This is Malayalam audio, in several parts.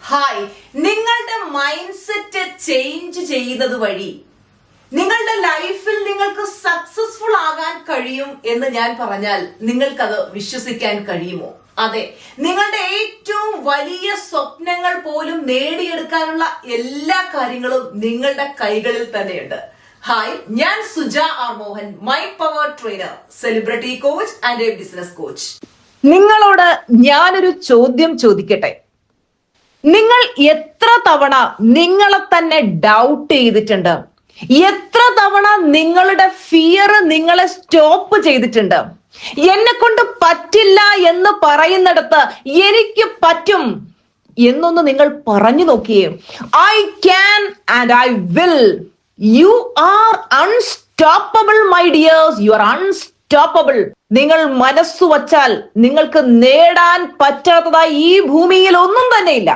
ഹായ്, നിങ്ങളുടെ മൈൻഡ് സെറ്റ് ചേഞ്ച് ചെയ്യുന്നത് വഴി നിങ്ങളുടെ ലൈഫിൽ നിങ്ങൾക്ക് സക്സസ്ഫുൾ ആകാൻ കഴിയും എന്ന് ഞാൻ പറഞ്ഞാൽ നിങ്ങൾക്കത് വിശ്വസിക്കാൻ കഴിയുമോ? അതെ, നിങ്ങളുടെ ഏറ്റവും വലിയ സ്വപ്നങ്ങൾ പോലും നേടിയെടുക്കാനുള്ള എല്ലാ കാര്യങ്ങളും നിങ്ങളുടെ കൈകളിൽ തന്നെയുണ്ട്. ഹായ്, ഞാൻ Suja R Mohan, my power trainer, celebrity coach and a business coach. നിങ്ങളോട് ഞാനൊരു ചോദ്യം ചോദിക്കട്ടെ. നിങ്ങൾ എത്ര തവണ നിങ്ങളെ തന്നെ ഡൗട്ട് ചെയ്തിട്ടുണ്ട്? എത്ര തവണ നിങ്ങളുടെ ഫിയർ നിങ്ങളെ സ്റ്റോപ്പ് ചെയ്തിട്ടുണ്ട്? എന്നെ കൊണ്ട് പറ്റില്ല എന്ന് പറയുന്നിടത്ത് എനിക്ക് പറ്റും എന്നൊന്ന് നിങ്ങൾ പറഞ്ഞു നോക്കിയേ. I can and I will. You are unstoppable my dears, you are unstoppable. നിങ്ങൾ മനസ്സു വച്ചാൽ നിങ്ങൾക്ക് നേടാൻ പറ്റാത്തതായി ഈ ഭൂമിയിൽ ഒന്നും തന്നെയില്ല.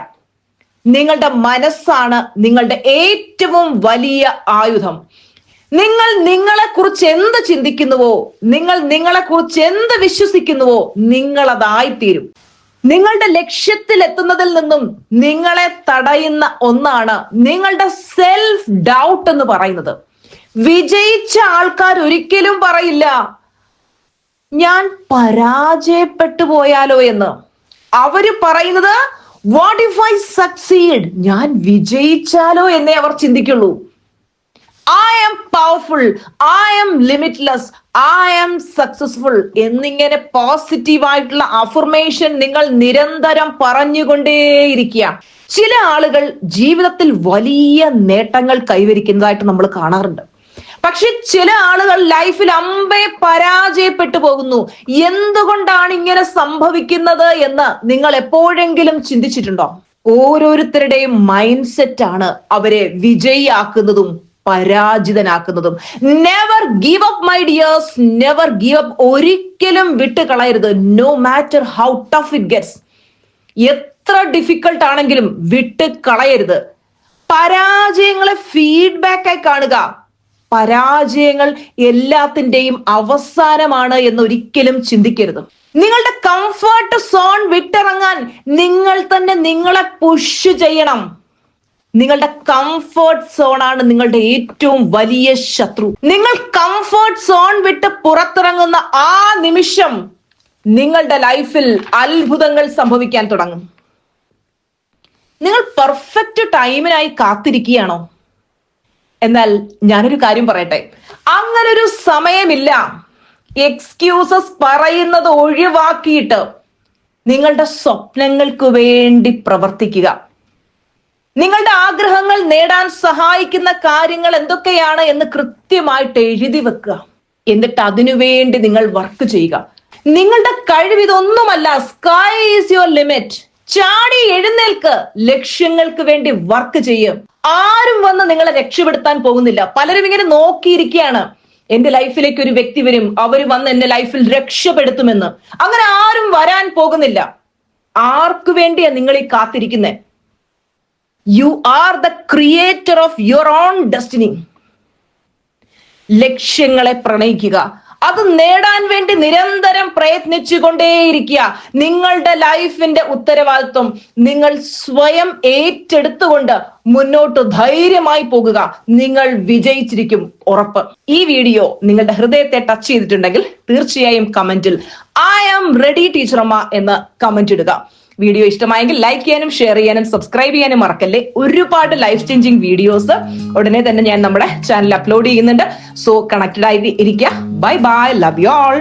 നിങ്ങളുടെ മനസ്സാണ് നിങ്ങളുടെ ഏറ്റവും വലിയ ആയുധം. നിങ്ങൾ നിങ്ങളെ കുറിച്ച് എന്ത് ചിന്തിക്കുന്നുവോ, നിങ്ങൾ നിങ്ങളെ കുറിച്ച് എന്ത് വിശ്വസിക്കുന്നുവോ, നിങ്ങൾ അതായിത്തീരും. നിങ്ങളുടെ ലക്ഷ്യത്തിൽ എത്തുന്നതിൽ നിന്നും നിങ്ങളെ തടയുന്ന ഒന്നാണ് നിങ്ങളുടെ സെൽഫ് ഡൗട്ട് എന്ന് പറയുന്നത്. വിജയിച്ച ആൾക്കാർ ഒരിക്കലും പറയില്ല ഞാൻ പരാജയപ്പെട്ടു പോയാലോ എന്ന്. അവര് പറയുന്നത് വാട്ട് ഇഫ് ഐ സക്സീഡ്, ഞാൻ വിജയിച്ചാലോ എന്നേ അവർ ചിന്തിക്കുള്ളൂ. I am powerful, I am limitless, I am successful എന്നിങ്ങനെ പോസിറ്റീവായിട്ടുള്ള അഫർമേഷൻ നിങ്ങൾ നിരന്തരം പറഞ്ഞുകൊണ്ടേയിരിക്കുക. ചില ആളുകൾ ജീവിതത്തിൽ വലിയ നേട്ടങ്ങൾ കൈവരിക്കുന്നതായിട്ട് നമ്മൾ കാണാറുണ്ട്. പക്ഷെ ചില ആളുകൾ ലൈഫിൽ അമ്പെ പരാജയപ്പെട്ടു പോകുന്നു. എന്തുകൊണ്ടാണ് ഇങ്ങനെ സംഭവിക്കുന്നത് എന്ന് നിങ്ങൾ എപ്പോഴെങ്കിലും ചിന്തിച്ചിട്ടുണ്ടോ? ഓരോരുത്തരുടെയും മൈൻഡ് സെറ്റ് ആണ് അവരെ വിജയിയാക്കുന്നതും പരാജിതനാക്കുന്നതും. Never give up my dears, never give up. ഒരിക്കലും വിട്ട് കളയരുത്. No matter how tough it gets. എത്ര ഡിഫിക്കൽട്ട് ആണെങ്കിലും വിട്ട് കളയരുത്. പരാജയങ്ങളെ ഫീഡ്ബാക്ക് ആയി കാണുക. പരാജയങ്ങൾ എല്ലാത്തിന്റെയും അവസാനമാണ് എന്ന് ഒരിക്കലും ചിന്തിക്കരുത്. നിങ്ങളുടെ കംഫർട്ട് സോൺ വിട്ടിറങ്ങാൻ നിങ്ങൾ തന്നെ നിങ്ങളെ പുഷ് ചെയ്യണം. നിങ്ങളുടെ കംഫർട്ട് സോൺ ആണ് നിങ്ങളുടെ ഏറ്റവും വലിയ ശത്രു. നിങ്ങൾ കംഫർട്ട് സോൺ വിട്ട് പുറത്തിറങ്ങുന്ന ആ നിമിഷം നിങ്ങളുടെ ലൈഫിൽ അത്ഭുതങ്ങൾ സംഭവിക്കാൻ തുടങ്ങും. നിങ്ങൾ പെർഫെക്റ്റ് ടൈമിനായി കാത്തിരിക്കുകയാണോ? എന്നാൽ ഞാനൊരു കാര്യം പറയട്ടെ, അങ്ങനൊരു സമയമില്ല. എക്സ്ക്യൂസസ് പറയുന്നത് ഒഴിവാക്കിയിട്ട് നിങ്ങളുടെ സ്വപ്നങ്ങൾക്ക് വേണ്ടി പ്രവർത്തിക്കുക. നിങ്ങളുടെ ആഗ്രഹങ്ങൾ നേടാൻ സഹായിക്കുന്ന കാര്യങ്ങൾ എന്തൊക്കെയാണ് എന്ന് കൃത്യമായിട്ട് എഴുതി വെക്കുക. എന്നിട്ട് അതിനുവേണ്ടി നിങ്ങൾ വർക്ക് ചെയ്യുക. നിങ്ങളുടെ കഴിവ് ഇതൊന്നുമല്ല. Sky is your limit. ചാടി എഴുന്നേൽക്ക്. ലക്ഷ്യങ്ങൾക്ക് വേണ്ടി വർക്ക് ചെയ്യും. ആരും വന്ന് നിങ്ങളെ രക്ഷപ്പെടുത്താൻ പോകുന്നില്ല. പലരും ഇങ്ങനെ നോക്കിയിരിക്കുകയാണ്, എന്റെ ലൈഫിലേക്ക് ഒരു വ്യക്തി വരും, അവർ വന്ന് എന്റെ ലൈഫിൽ രക്ഷപ്പെടുത്തുമെന്ന്. അങ്ങനെ ആരും വരാൻ പോകുന്നില്ല. ആർക്കു വേണ്ടിയാ നിങ്ങൾ ഈ കാത്തിരിക്കുന്നേ? You are the creator of your own destiny. ലക്ഷ്യങ്ങളെ പ്രണയിക്കുക. അത് നേടാൻ വേണ്ടി നിരന്തരം പ്രയത്നിച്ചുകൊണ്ടേയിരിക്കുക. നിങ്ങളുടെ ലൈഫിന്റെ ഉത്തരവാദിത്വം നിങ്ങൾ സ്വയം ഏറ്റെടുത്തുകൊണ്ട് മുന്നോട്ട് ധൈര്യമായി പോകുക. നിങ്ങൾ വിജയിച്ചിരിക്കും, ഉറപ്പ്. ഈ വീഡിയോ നിങ്ങളുടെ ഹൃദയത്തെ ടച്ച് ചെയ്തിട്ടുണ്ടെങ്കിൽ തീർച്ചയായും കമന്റിൽ ഐ ആം റെഡി ടീച്ചറമ്മ എന്ന് കമന്റ് ഇടുക. വീഡിയോ ഇഷ്ടമായെങ്കിൽ ലൈക്ക് ചെയ്യാനും ഷെയർ ചെയ്യാനും സബ്സ്ക്രൈബ് ചെയ്യാനും മറക്കല്ലേ. ഒരുപാട് ലൈഫ് ചേഞ്ചിങ് വീഡിയോസ് ഉടനെ തന്നെ ഞാൻ നമ്മുടെ ചാനൽ അപ്ലോഡ് ചെയ്യുന്നുണ്ട്. സോ കണക്റ്റഡ് ആയിട്ട് ഇരിക്കുക. Bye bye, love you all.